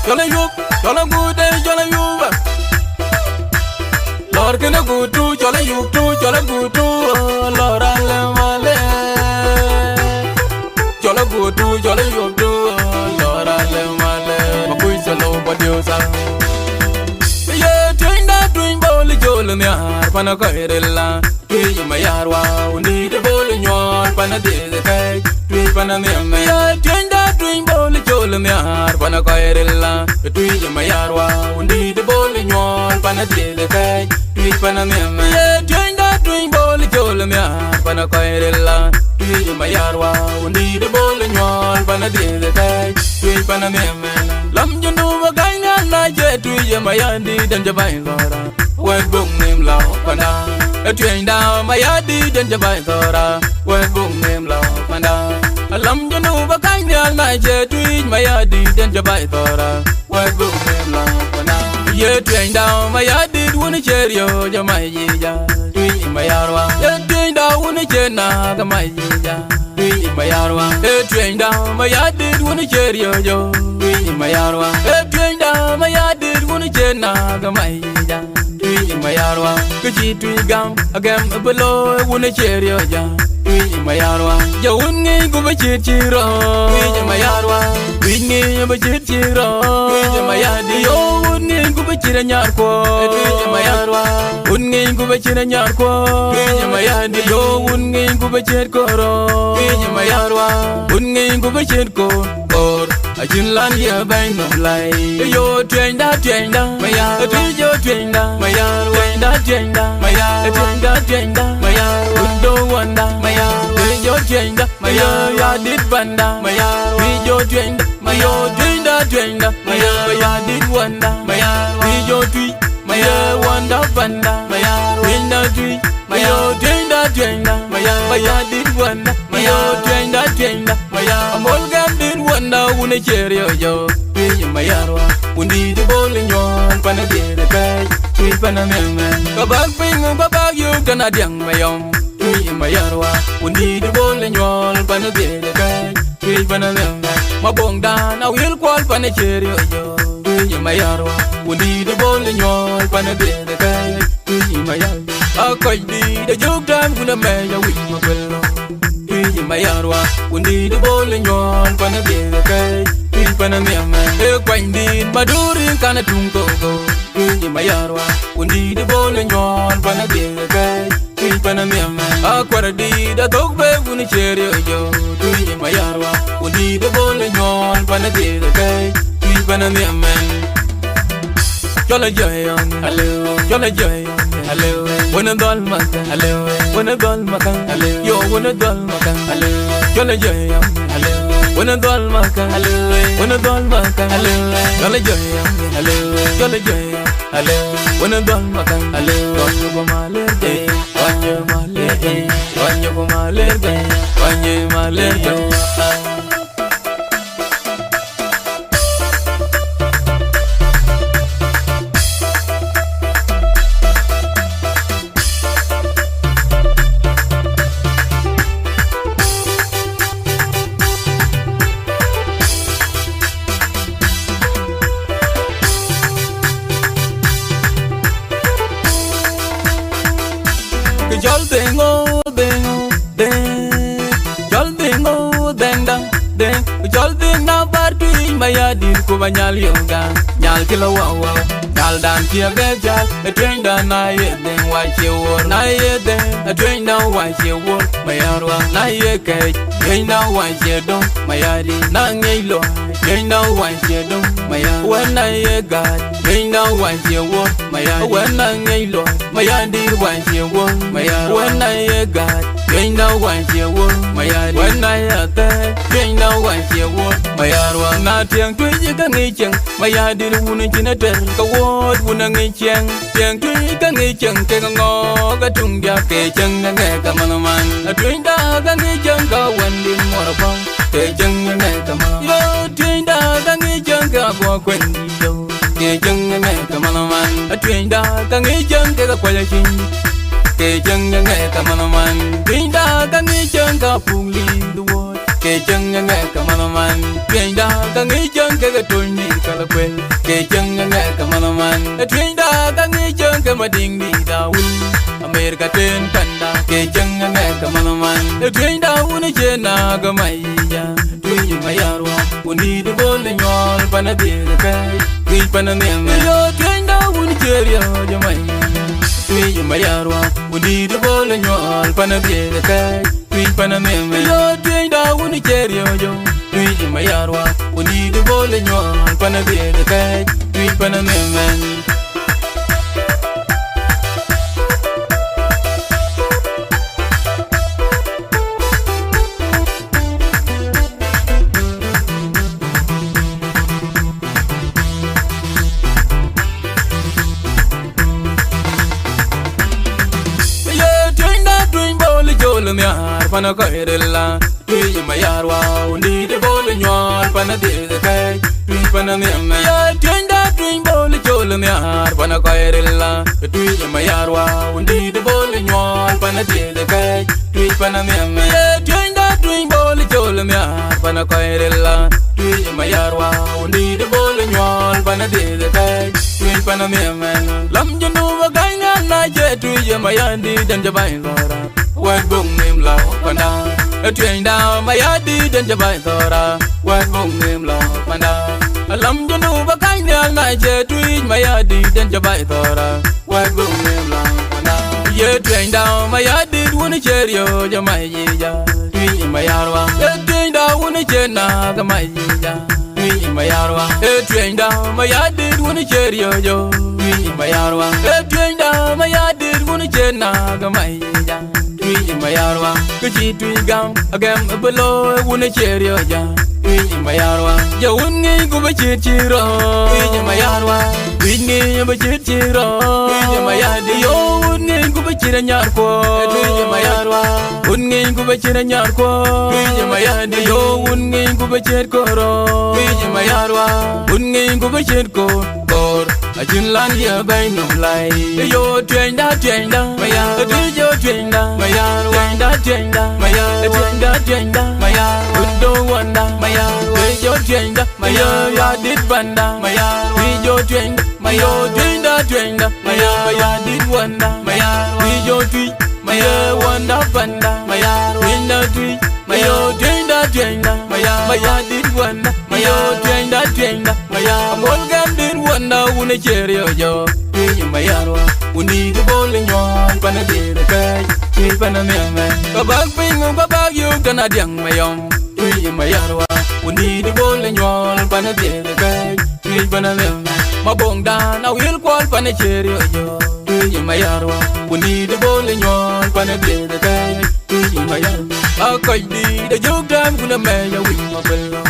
Jola yup, jola good, jola yuba. Lord can a good too, jola yup too, jola good too, Lord Alemale. Jola good too, jola yup too, Lord Alemale. Makuis a low producer. Yeah, doing that, doing bowling jola in the heart, Panacoirilla. Twic Mayarwa, we need a bowl in your Panade, the cake, Twic Panamia. Yeah, doing that, doing bowling jola in the heart, Panacoirilla. Twic Mayarwa, we need a bowl in your Panade, the cake, Twic Panamia. Yeah, doing that, doing bowling jola in the heart, Panacoirilla. Twic Mayarwa, we need a bowl in your Panade, the cake, Twic Panamia. Lam you know a guy like Twic Mayardit and Jabai Lora. Word book name Lao Pana. A train down Mayardit and Jabai Lora. Word book name Lao Pana. A lam you know a guy like Twic Mayardit and Jabai Lora. Word book name Lao Pana. Yeah, train down Mayardit, one cherry, Jamai, Twic Mayarwa. Yeah, train down one chena, Gamai, Twic Mayarwa. Yeah, train down Mayardit, one cherry, Twic Mayarwa. Yeah, train down Mayardit, one chena, Gamai, Twic Mayarwa. Kuchi Twigam, again below, one cherry, Twic Mayarwa. Ya wunni guba chiro, Twic Mayarwa. Winni guba chiro, Twic Mayadi. Yo wunni guba chira nyarko, Twic Mayarwa. Wunni guba chira nyarko, Twic Mayadi. Yo wunni guba chirkoro, Twic Mayarwa. Wunni guba chirko, or Ajinlan ya bang no lay. Yo train da, Mayar. Yo train da, Mayar. Train da, Mayar. Train da, Mayar. Undo wanda, Mayar. Yo train da, Mayar. Ya did banda, Mayar. Yo train da, Mayar. Train da, Mayar. Ya did wanda, Mayar. Yo Twic, Mayar. Wanda banda, Mayar. Train da Twic, Mayar. Train da, Mayar. Ya did wanda, Mayar. Train da, Mayar. Amol gam did wanda, una cherry yo. Twic Mayarwa, undi the bowling yon, Panade the bag, Twic Panamia. Kabag ping, babag you cannot young mayom. Twic Mayarwa, undi the bowling yon, Panade the bag, Twic Panamia. Mabong dan, I will call Panacherry yo. Twic Mayarwa, undi the bowling yon, Panade the bag, Twic Mayarwa. I quite did the joke time with a mayor with my fellow. Twic Mayarwa, undi the bowling yon, Panade the bag. Twic Panamia, a quite did Maduri kana tungo. Twic Mayarwa, undi the bowling yon, Panade the bag. Twic Panamia, a quarter did a dog bag when a cherry yo. Twic Mayarwa, undi the bowling yon, Panade the bag. Twic Panamia, Jola joy on Aleu, Jola joy on Aleu. When a doll makan, Aleu. When a doll makan, Aleu. Yo, when a doll makan, Aleu. Jola joy on Aleu. When a doll makan, Aleu. When a doll makan, Aleu. Jola joy on Aleu. Jola joy on Aleu. When a doll makan, Aleu. Wanyo go malerde, wanyo malerde, wanyo go malerde, wanyo malerde. Jol dengo, jol dengo, deng. Jol deng na Twic Mayardit ko banyal yoga, nyal kilo wow. Nyal dan kia gejal, a train da na ye deng wa che wor, na ye deng, a train da wa che wor, Mayarwa na ye kej, train da wa che dong, Mayardit na ngey lo, train da wa che dong, Mayar. When na ye gad, train da wa che wor, Mayar. When na ngey lo, Mayardit wa che wor, Mayar. When na ye gad, train da wa che wor, Mayar. When na ye te, train da wa che wor, Mayarwa na tiang Twic ka ngi cheng, Mayardit wuna china ter ka wot wuna ngi cheng. Tiang Twic ka ngi cheng ke ka ngo ka tung dia ke cheng na nge ka manaman. A Twic da ka ngi cheng ka wandin morapong ke cheng na nge ka manaman. Yo Twic da ka ngi cheng ka kwa kwendi yo ke cheng na nge ka manaman. A Twic da ka ngi cheng ke ka kwaya chin ke cheng na nge ka manaman. Twic da ka ngi cheng ka puli the wot ke chung nghe ka man Twic da ka ngi chung ke tun di kala kwel ke chung nghe ka man Twic da ka ngi chung ke mading di da wul America ten panda ke chung nghe ka man Twic da uni chena ga mai ya Twic mayarwa uni de bol nyol pana de kai Twic pana me yo Twic da uni cherio ja mai Twic mayarwa uni de bol nyol pana de kai Twic pana me yo Twic da uni cherio jo Twic mayarwa uni de bol nyol pana de kai Twic pana me Pana kairella Twic mayarwa undi de bol nyol pana de kai Twic pana me ya Twic da Twic bol chol me ar pana kairella Twic mayarwa undi de bol nyol pana de kai Twic pana me ya Twic da Twic bol chol me ar pana kairella Twic mayarwa undi de bol nyol pana de kai Twic pana me lam jenu wa gaina na je Twic mayandi dan jabai lora Wet bung nim lao panda Twic da Mayardit dan jabai thora Wet bung nim lao panda Alam jenu bakai nyal na je Twic Mayardit dan jabai thora Wet bung nim lao panda Ye Twic da Mayardit wuni cherio jamai jija Twic mayarwa Twic da wuni chena gamai jija Twic mayarwa Twic da Mayardit wuni cherio jo Twic mayarwa Twic da Mayardit wuni chena gamai jija Twic mayarwa Kuchi Twic gam agam below wuna cherio ja Twic mayarwa Ja wungi kuba chiro Twic mayarwa Twic ni ba chiro Twic mayadi yo wungi kuba chira nyarko Twic mayarwa Wungi kuba chira nyarko Twic mayadi yo wungi kuba chirkoro Twic mayarwa Wungi kuba chirko kor Ajun lan ya bay num lai yo Twic da maya Twic yo Twic da maya Twic da maya Twic da maya undo wanda maya Twic yo Twic da maya ya dit banda maya Twic yo Twic da maya Twic da maya ya dit wanda maya Twic yo Twic maya wanda banda maya Twic da Twic maya Twic da maya dit wanda maya Twic da maya amol gam dit wanda wuna cherio jo Twic mayarwa uni de bol nyol pana de kai Twic pana me babag ping babag yu kana diang mayom Twic mayarwa uni de bol nyol pana de kai Twic pana me mabong dan awil kwal pana cherio jo Twic mayarwa uni de bol nyol pana de kai Twic mayarwa akoy di de jog dam kuna me ya wi mabelo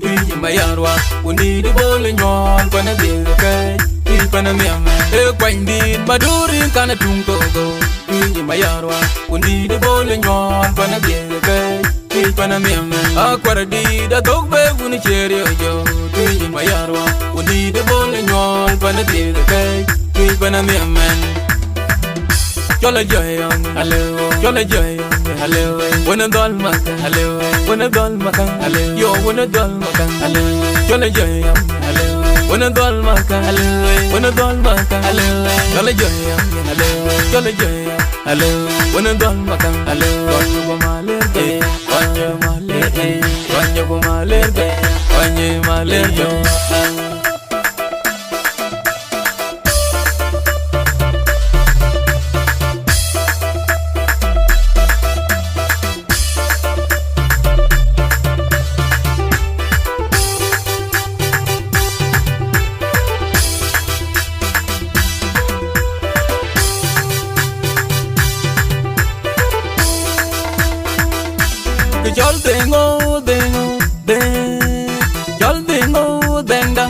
Twic mayarwa uni de bol nyol pana de kai Twic pana me kwany dit maduri kana tungko go Twic mayarwa undi de bol nyol pana de kai Twic pana me akwara di da dogbe wuni cherio jo Twic mayarwa undi de bol nyol pana de kai Twic pana me Chola joyong Aleu Chola joyong Aleu Wanna dol maka Aleu Wanna dol maka Aleu Yo wanna dol maka Aleu Chola joyong Aleu Wanna dol maka Aleu Wanna dol maka Aleu Chola joyong Aleu Chola joyong Aleu Wanna dol maka Aleu Wanyo ko malerge Wanyo malerge Wanyo ko malerge Wanyo malerge Chol dengo chol dengo denda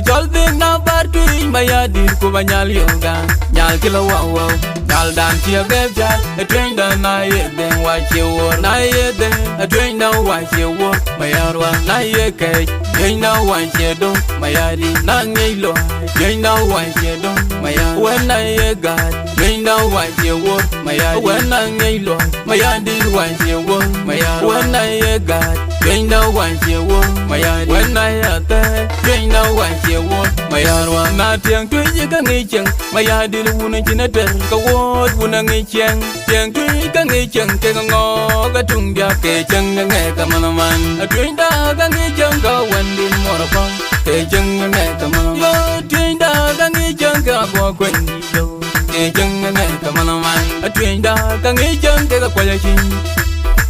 chol denda bar Twic Mayardit ko banyal yoga nyal kilo wow nyal dan chia geb jal Twic da na ye den wa che wor na ye den Twic da wa che wor mayarwa na ye ke ye na wa che do Mayardit na ngei lo ye na wa che do mayar when na ye god Twin down one year war, Mayardit. When I ngay loy, Mayardit one year war, Mayardit. When I got, twin down one year war, Mayardit. When I attack, twin down one year war, Mayardit. Not young Twic can eat young, Mayardit wouldn't in a tell, the word wouldn't eat young. Young Twic can eat young, take a ngog, a tung ya, Kachang and Ekamaman. A twin dog and eat young, go when in more upon, Kachang and Ekamaman. Yo, twin dog and eat young, go when you. Kê chân nghe cầm anh man, ở truyền đa ca nghĩ chân cái quay lại chinh.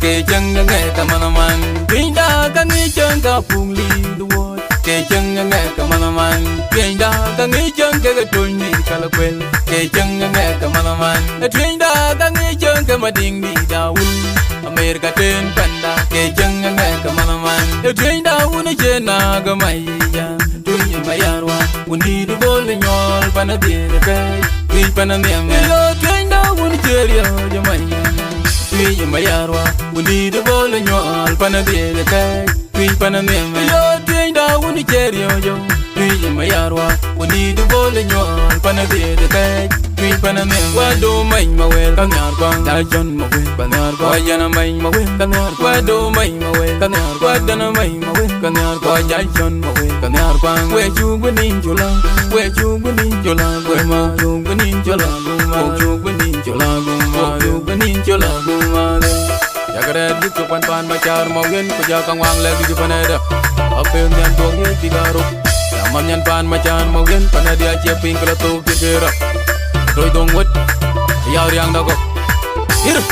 Kê chân nghe cầm anh man, truyền đa ca nghĩ chân ca phun ly đuôi. Kê chân nghe cầm anh man, truyền đa ca nghĩ chân cái trôi đi cả là quên. Kê chân nghe cầm anh man, ở truyền đa ca nghĩ chân cái mà điên đi đào. America trên panda, kê chân nghe cầm anh man, ở truyền đa uốn trên na cái mày ya. Tuy Mayardit, uốn đi du bol nyol pana bia cái. Twic pana miame yo twenda wuni cherio yo maya Twic Mayardit wuni de bolo nyol pana biele kai Twic pana miame yo twenda wuni cherio yo Twic Mayardit wuni de bolo nyol pana biele kai Twic pana miame wado mai mawel kanar kwang da jon mawel kanar kwa jana mai mawel kanar wado mai mawel kanar kwa dana mai mawel kanar kwa jon mawel kanar kwang we chu gunin chula we chu gunin chula we ma chu gunin chula guma chu gunin chula guma chu gunin chula guma ya kare dik pan pan bachar mawel ko ja kang wang lagi ju panada apel nyan dong ye tigaro man nyan pan machan mawel panadia che ping kala to kira doi dong wet ya riang da ko here